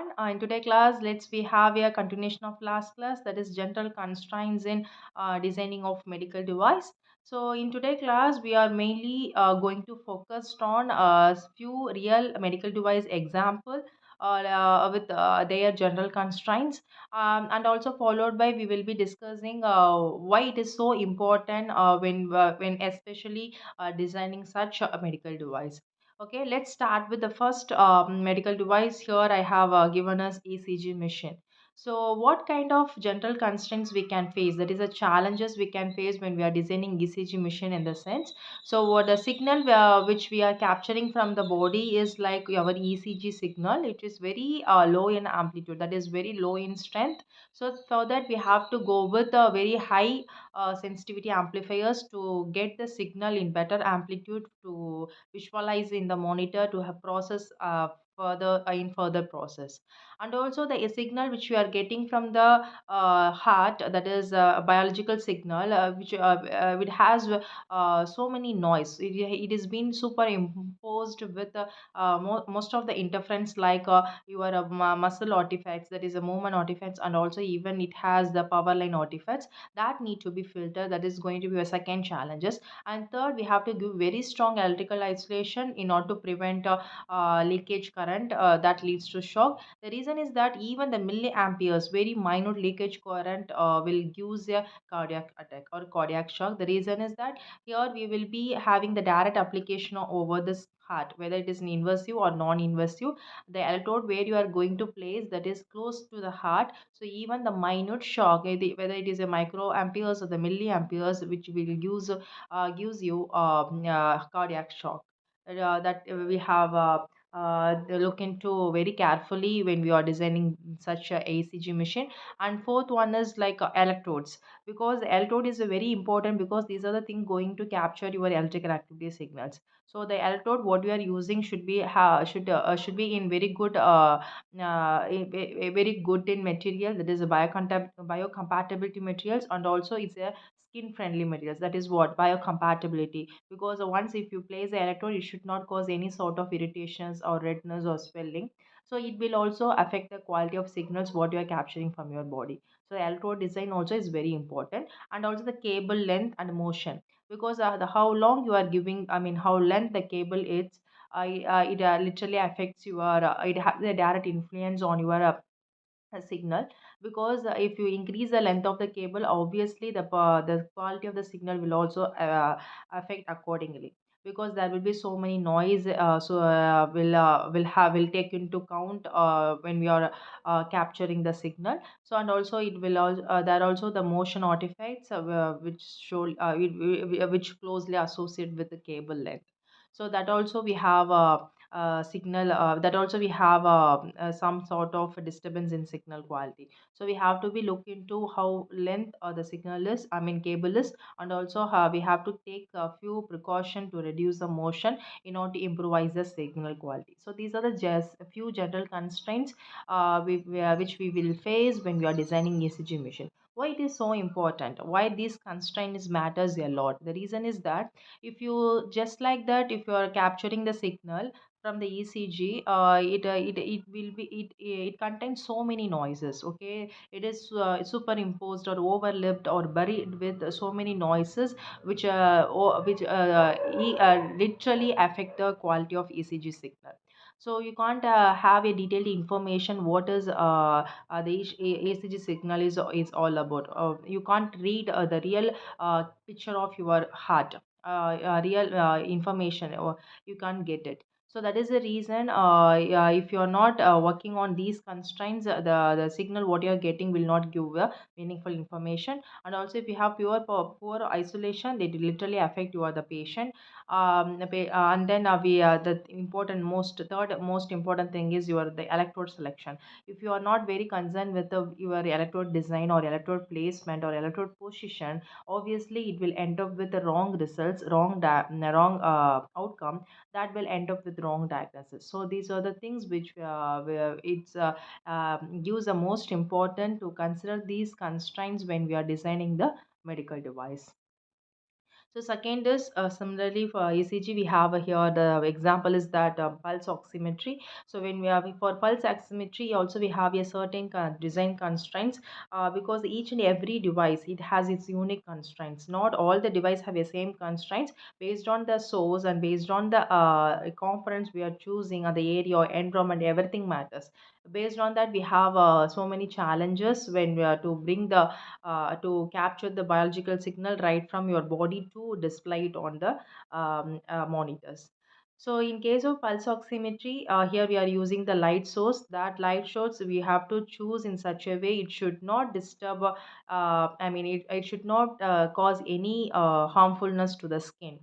everyone. In today class, let's we have a continuation of last class, that is general constraints in designing of medical device. So in today class, we are mainly going to focus on few real medical device example with their general constraints, and also followed by we will be discussing why it is so important when especially designing such a medical device. Okay, let's start with the first medical device. Here I have given us ECG machine. So, what kind of general constraints we can face? That is the challenges we can face when we are designing ECG machine in the sense. So, what the signal which we are capturing from the body is like our ECG signal. It is very low in amplitude. That is very low in strength. So, for that we have to go with a very high sensitivity amplifiers to get the signal in better amplitude to visualize in the monitor to have process further in further process. And also the signal which we are getting from the heart, that is a biological signal which it has so many noise. It is been superimposed with most of the interference like your muscle artifacts, that is a movement artifacts, and also even it has the power line artifacts that need to be filtered. That is going to be a second challenges. And third, we have to give very strong electrical isolation in order to prevent leakage current that leads to shock. The reason is that even the milliamperes, very minute leakage current, will give a cardiac attack or cardiac shock. The reason is that here we will be having the direct application over this heart, whether it is an invasive or non-invasive. The electrode where you are going to place, that is close to the heart, so even the minute shock, whether it is a microamperes or the milliamperes, which will use gives you cardiac shock. That we have look into very carefully when we are designing such a ACG machine. And fourth one is like electrodes, because the electrode is very important because these are the things going to capture your electrical activity signals. So the electrode what you are using should be should be in very good very good in material, that is a biocompatibility materials, and also it's a skin friendly materials, that is what biocompatibility. Because once if you place the electrode, it should not cause any sort of irritations or redness or swelling. So it will also affect the quality of signals what you are capturing from your body. So electrode design also is very important. And also the cable length and motion, because the how long you are giving, I mean how length the cable is, it literally affects your it has a direct influence on your a signal. Because if you increase the length of the cable, obviously the quality of the signal will also affect accordingly, because there will be so many noise, will take into count when we are capturing the signal. So and also it will also there are also the motion artifacts which show which closely associate with the cable length. So that also we have signal that also we have some sort of a disturbance in signal quality. So we have to be look into how length the signal is, I mean cable is. And also we have to take a few precaution to reduce the motion in order to improvise the signal quality. So these are the just a few general constraints which we will face when we are designing ECG machine. Why it is so important, why these constraints matters a lot? The reason is that if you just like that, if you are capturing the signal from the ECG, it will be it contains so many noises. Okay, it is superimposed or overlapped or buried with so many noises which literally affect the quality of ECG signal. So you can't have a detailed information what is the ECG signal is all about. You can't read the real picture of your heart, real information, or you can't get it. So that is the reason if you are not working on these constraints, the signal what you are getting will not give meaningful information. And also if you have poor isolation, they literally affect you or the patient. And then the important most third most important thing is your the electrode selection. If you are not very concerned with your electrode design or electrode placement or electrode position, obviously it will end up with the wrong results, wrong outcome, that will end up with wrong diagnosis. So these are the things which where it's gives the most important to consider these constraints when we are designing the medical device. So second is similarly for ECG, we have here the example is that pulse oximetry. So when we have for pulse oximetry, also we have a certain design constraints because each and every device it has its unique constraints. Not all the device have the same constraints based on the source and based on the components we are choosing or the area or environment. Everything matters. Based on that, we have so many challenges when we are to bring the to capture the biological signal right from your body to display it on the monitors. So in case of pulse oximetry, here we are using the light source. That light source we have to choose in such a way it should not disturb, it should not cause any harmfulness to the skin.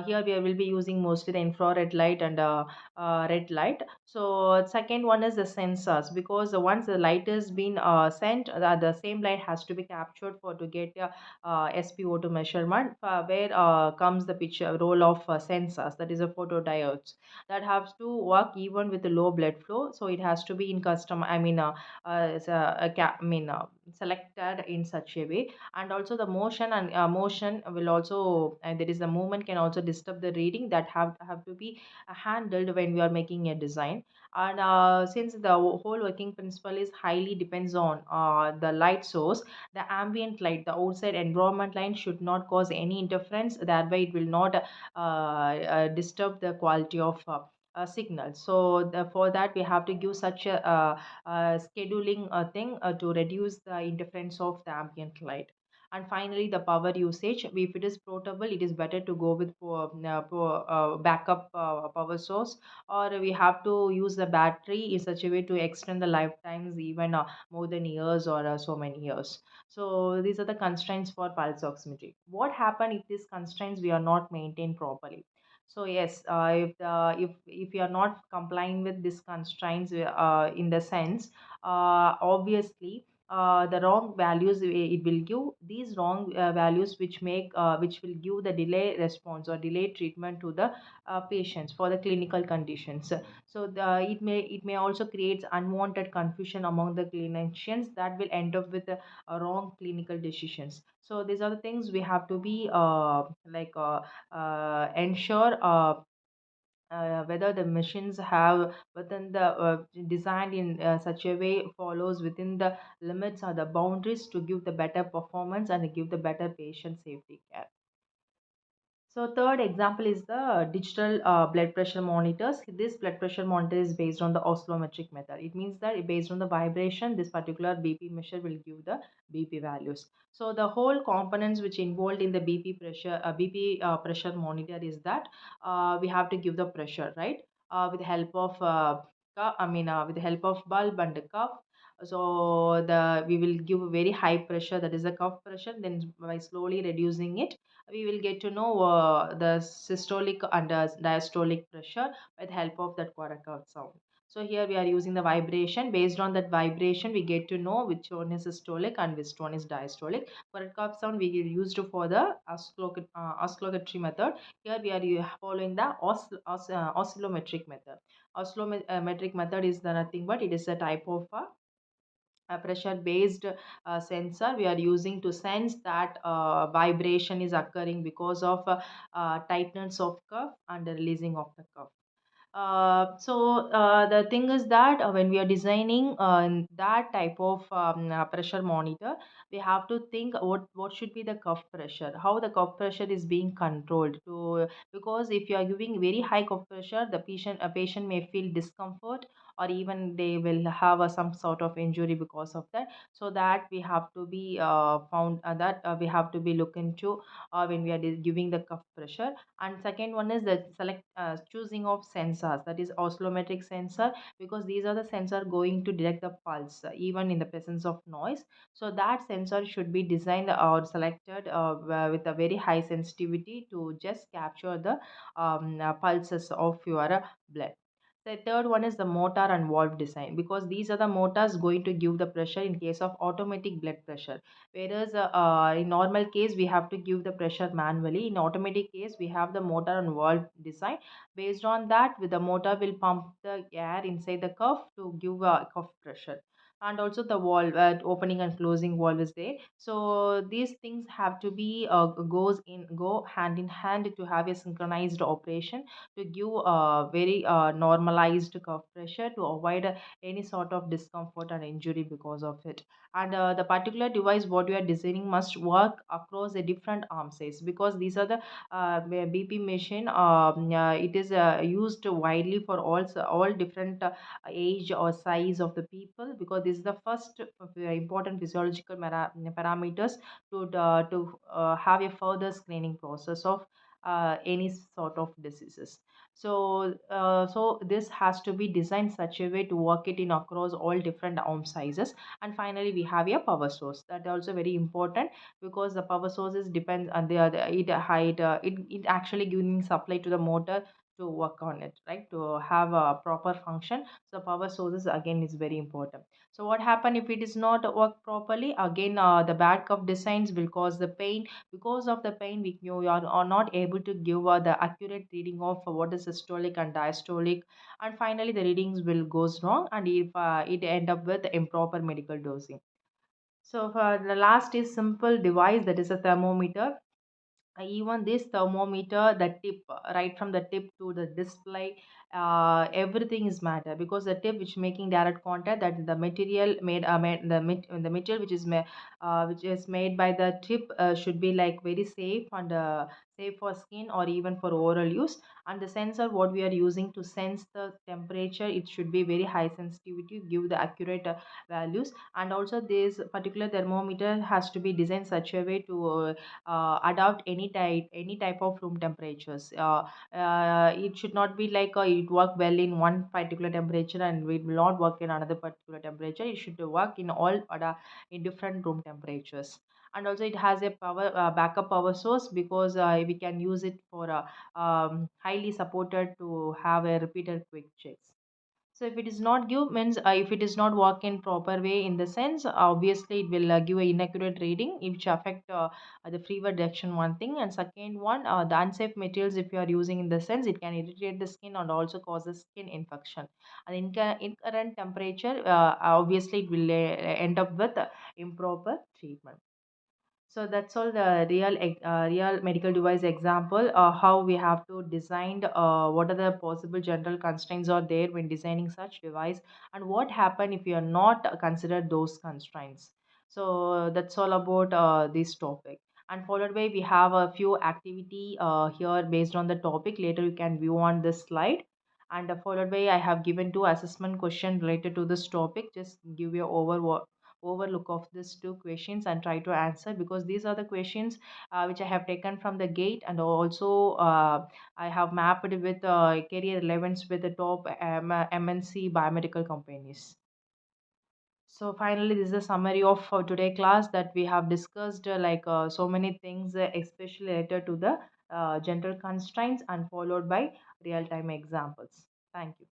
Here we will be using mostly the infrared light and red light. So second one is the sensors, because once the light has been sent, the same light has to be captured for to get a SpO2 measurement. Where comes the picture role of sensors, that is a photodiodes that has to work even with the low blood flow. So it has to be in custom. It's selected in such a way, and also the motion and motion will also, and there is the movement can also disturb the reading that have to be handled when we are making a design. And since the whole working principle is highly depends on the light source, the ambient light, the outside environment light should not cause any interference, thereby it will not disturb the quality of signal. So for that we have to give such a scheduling thing to reduce the interference of the ambient light. And finally, the power usage. If it is portable, it is better to go with backup power source, or we have to use the battery in such a way to extend the lifetimes even more than years or so many years. So these are the constraints for pulse oximetry. What happen if these constraints we are not maintained properly? So yes, if you are not complying with these constraints in the sense, obviously the wrong values it will give, these wrong values which will give the delay response or delayed treatment to the patients for the clinical conditions. So it may also create unwanted confusion among the clinicians that will end up with wrong clinical decisions. So these are the things we have to be ensure whether the machines have within the designed in such a way follows within the limits or the boundaries to give the better performance and give the better patient safety care. So third example is the digital blood pressure monitors. This blood pressure monitor is based on the oscillometric method. It means that based on the vibration, this particular BP measure will give the BP values. So the whole components which involved in the BP pressure monitor is that we have to give the pressure, right? With the help of with the help of bulb and the cuff. So the we will give a very high pressure, that is the cuff pressure. Then by slowly reducing it, we will get to know the systolic and diastolic pressure with help of that quarter sound. So here we are using the vibration. Based on that vibration, we get to know which one is systolic and which one is diastolic. Quarter sound we used for the oscillatory method. Here we are following the oscillometric method. Oscillometric method is the nothing but it is a type of a pressure based sensor we are using to sense that vibration is occurring because of tightness of cuff and the releasing of the cuff. The thing is that when we are designing that type of pressure monitor, we have to think what should be the cuff pressure, how the cuff pressure is being controlled. Because if you are giving very high cuff pressure, the patient may feel discomfort, or even they will have some sort of injury because of that. So that we have to be found that we have to be look into when we are giving the cuff pressure. And second one is the select choosing of sensors, that is oscillometric sensor, because these are the sensor going to detect the pulse even in the presence of noise. So that sensor should be designed or selected with a very high sensitivity to just capture the pulses of your blood. The third one is the motor and valve design, because these are the motors going to give the pressure in case of automatic blood pressure. Whereas in normal case we have to give the pressure manually. In automatic case we have the motor and valve design. Based on that, with the motor will pump the air inside the cuff to give a cuff pressure. and also the valve, opening and closing valve is there. So these things have to be go hand in hand to have a synchronized operation to give very normalized cuff pressure to avoid any sort of discomfort and injury because of it. And the particular device what you are designing must work across the different arm size, because these are the BP machine. It is used widely for all different age or size of the people, because this is the first important physiological parameters to have a further screening process of any sort of diseases. So this has to be designed such a way to work it in across all different arm sizes. And finally we have a power source, that also very important, because the power sources depends on it height, it actually giving supply to the motor to work on it, right, to have a proper function. So power sources again is very important. So what happen if it is not work properly? Again, the bad cuff designs will cause the pain. Because of the pain, you are not able to give the accurate reading of what is systolic and diastolic, and finally the readings will goes wrong, and if it end up with improper medical dosing. So for the last is simple device, that is a thermometer. Even this thermometer, the tip, right from the tip to the display, everything is matter, because the tip which making direct contact, that the material the material which is made by the tip should be like very safe and safe for skin or even for oral use. And the sensor what we are using to sense the temperature, it should be very high sensitivity, give the accurate values. And also this particular thermometer has to be designed such a way to adapt any type of room temperatures. It should not be like it work well in one particular temperature and it will not work in another particular temperature. It should work in all in different room temperatures. And also it has a power backup power source, because we can use it for highly supported to have a repeated quick checks. So if it is not give means, if it is not work in proper way, in the sense obviously it will give a inaccurate reading, which affect the fever reduction, one thing. And second one, the unsafe materials if you are using, in the sense it can irritate the skin and also causes skin infection. And in current temperature, obviously it will end up with improper treatment. So that's all the real medical device example. How we have to design. What are the possible general constraints are there when designing such device, and what happen if you are not considered those constraints. So that's all about this topic. And followed by we have a few activity here based on the topic. Later you can view on this slide. And followed by I have given two assessment question related to this topic. Just give you overlook of these two questions and try to answer, because these are the questions which I have taken from the gate, and also I have mapped with career relevance with the top MNC biomedical companies. So finally, this is a summary of today class, that we have discussed so many things, especially related to the general constraints and followed by real time examples. Thank you.